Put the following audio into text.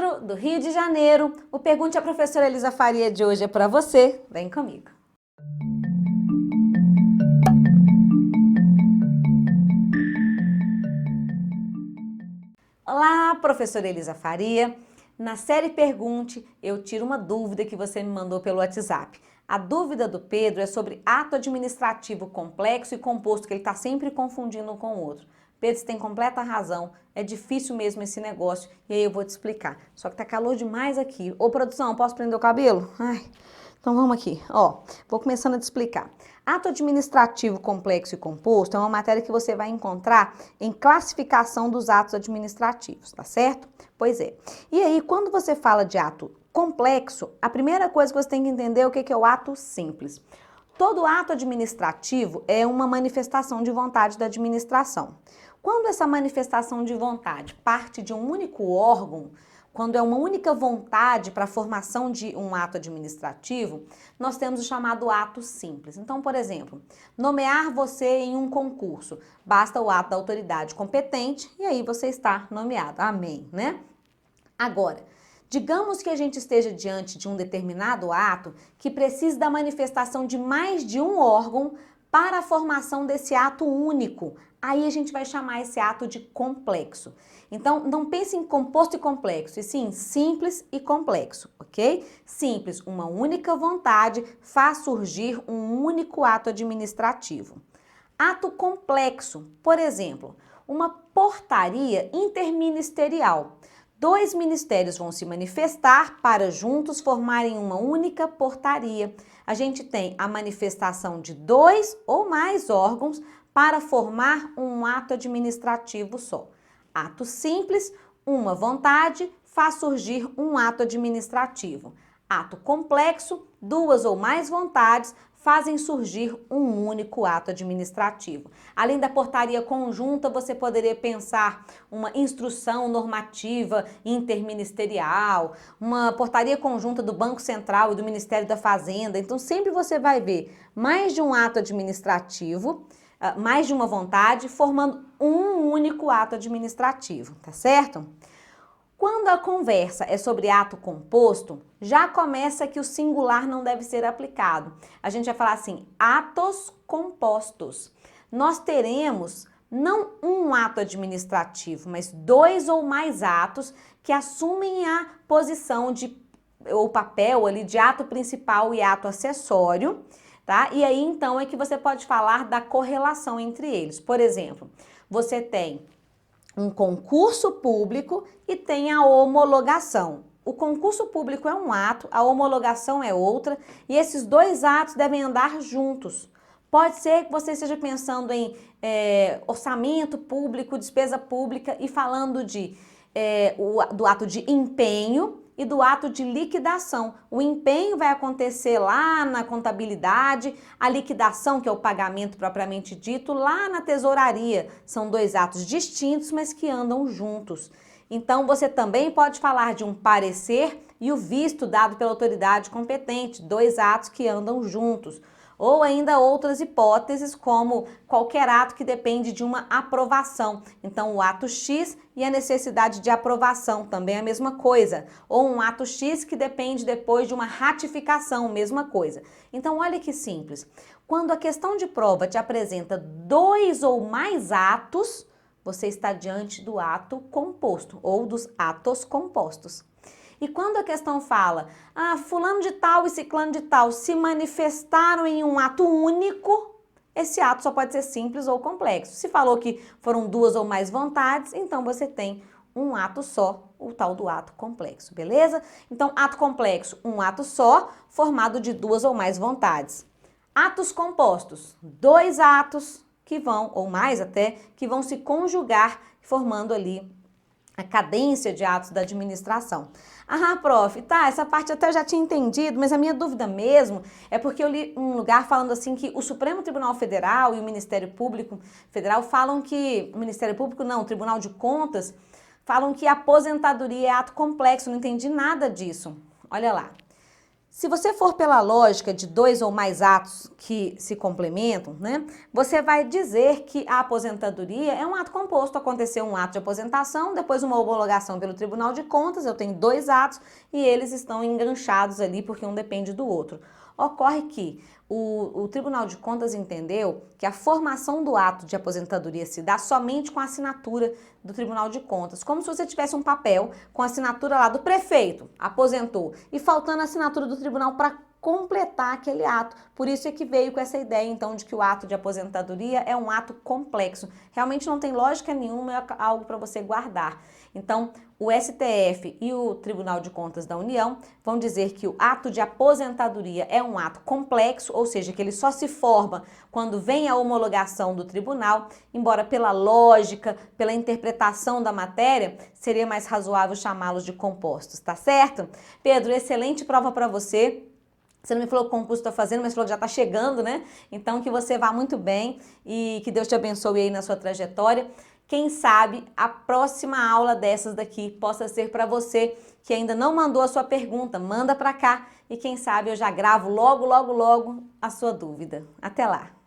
Pedro, do Rio de Janeiro. O Pergunte à Professora Elisa Faria de hoje é para você. Vem comigo. Olá, professora Elisa Faria. Na série Pergunte, eu tiro uma dúvida que você me mandou pelo WhatsApp. A dúvida do Pedro é sobre ato administrativo complexo e composto, que ele está sempre confundindo um com o outro. Pedro, você tem completa razão, é difícil mesmo esse negócio, e aí eu vou te explicar. Só que tá calor demais aqui. Ô, produção, posso prender o cabelo? Ai, então vamos aqui. Ó, vou começando a te explicar. Ato administrativo complexo e composto é uma matéria que você vai encontrar em classificação dos atos administrativos, tá certo? Pois é. E aí, quando você fala de ato complexo, a primeira coisa que você tem que entender é o que é o ato simples. Todo ato administrativo é uma manifestação de vontade da administração. Quando essa manifestação de vontade parte de um único órgão, quando é uma única vontade para a formação de um ato administrativo, nós temos o chamado ato simples. Então, por exemplo, nomear você em um concurso, basta o ato da autoridade competente e aí você está nomeado. Amém, né? Agora, digamos que a gente esteja diante de um determinado ato que precise da manifestação de mais de um órgão para a formação desse ato único. Aí a gente vai chamar esse ato de complexo. Então, não pense em composto e complexo, e sim simples e complexo, ok? Simples, uma única vontade faz surgir um único ato administrativo. Ato complexo, por exemplo, uma portaria interministerial. Dois ministérios vão se manifestar para juntos formarem uma única portaria. A gente tem a manifestação de dois ou mais órgãos para formar um ato administrativo só. Ato simples, uma vontade, faz surgir um ato administrativo. Ato complexo, duas ou mais vontades fazem surgir um único ato administrativo. Além da portaria conjunta, você poderia pensar uma instrução normativa interministerial, uma portaria conjunta do Banco Central e do Ministério da Fazenda. Então, sempre você vai ver mais de um ato administrativo, mais de uma vontade, formando um único ato administrativo, tá certo? Quando a conversa é sobre ato composto, já começa que o singular não deve ser aplicado. A gente vai falar assim, atos compostos. Nós teremos não um ato administrativo, mas dois ou mais atos que assumem a posição ou papel ali de ato principal e ato acessório, tá? E aí então é que você pode falar da correlação entre eles. Por exemplo, você tem um concurso público e tem a homologação. O concurso público é um ato, a homologação é outra, e esses dois atos devem andar juntos. Pode ser que você esteja pensando em orçamento público, despesa pública e falando do ato de empenho e do ato de liquidação. O empenho vai acontecer lá na contabilidade, a liquidação, que é o pagamento propriamente dito, lá na tesouraria. São dois atos distintos, mas que andam juntos. Então, você também pode falar de um parecer e o visto dado pela autoridade competente, dois atos que andam juntos. Ou ainda outras hipóteses, como qualquer ato que depende de uma aprovação. Então, o ato X e a necessidade de aprovação, também é a mesma coisa. Ou um ato X que depende depois de uma ratificação, mesma coisa. Então, olha que simples. Quando a questão de prova te apresenta dois ou mais atos, você está diante do ato composto, ou dos atos compostos. E quando a questão fala, fulano de tal e ciclano de tal se manifestaram em um ato único, esse ato só pode ser simples ou complexo. Se falou que foram duas ou mais vontades, então você tem um ato só, o tal do ato complexo, beleza? Então, ato complexo, um ato só, formado de duas ou mais vontades. Atos compostos, dois atos que vão, ou mais até, que vão se conjugar, formando ali a cadência de atos da administração. Prof, tá, essa parte até eu já tinha entendido, mas a minha dúvida mesmo é porque eu li um lugar falando assim que o Supremo Tribunal Federal e o Ministério Público Federal falam que, o Ministério Público não, o Tribunal de Contas, falam que a aposentadoria é ato complexo, não entendi nada disso. Olha lá, Se você for pela lógica de 2 ou mais atos que se complementam, né, você vai dizer que a aposentadoria é um ato composto. Aconteceu um ato de aposentação, depois uma homologação pelo Tribunal de Contas, eu tenho 2 atos e eles estão enganchados ali porque um depende do outro. Ocorre que o Tribunal de Contas entendeu que a formação do ato de aposentadoria se dá somente com a assinatura do Tribunal de Contas, como se você tivesse um papel com a assinatura lá do prefeito, aposentou, e faltando a assinatura do tribunal para completar aquele ato. Por isso é que veio com essa ideia, então, de que o ato de aposentadoria é um ato complexo. Realmente não tem lógica nenhuma, é algo para você guardar. Então, o STF e o Tribunal de Contas da União vão dizer que o ato de aposentadoria é um ato complexo, ou seja, que ele só se forma quando vem a homologação do tribunal, embora pela lógica, pela interpretação da matéria, seria mais razoável chamá-los de compostos, tá certo? Pedro, excelente prova para você. Você não me falou que concurso está fazendo, mas falou que já está chegando, né? Então, que você vá muito bem e que Deus te abençoe aí na sua trajetória. Quem sabe a próxima aula dessas daqui possa ser para você que ainda não mandou a sua pergunta. Manda para cá e quem sabe eu já gravo logo a sua dúvida. Até lá!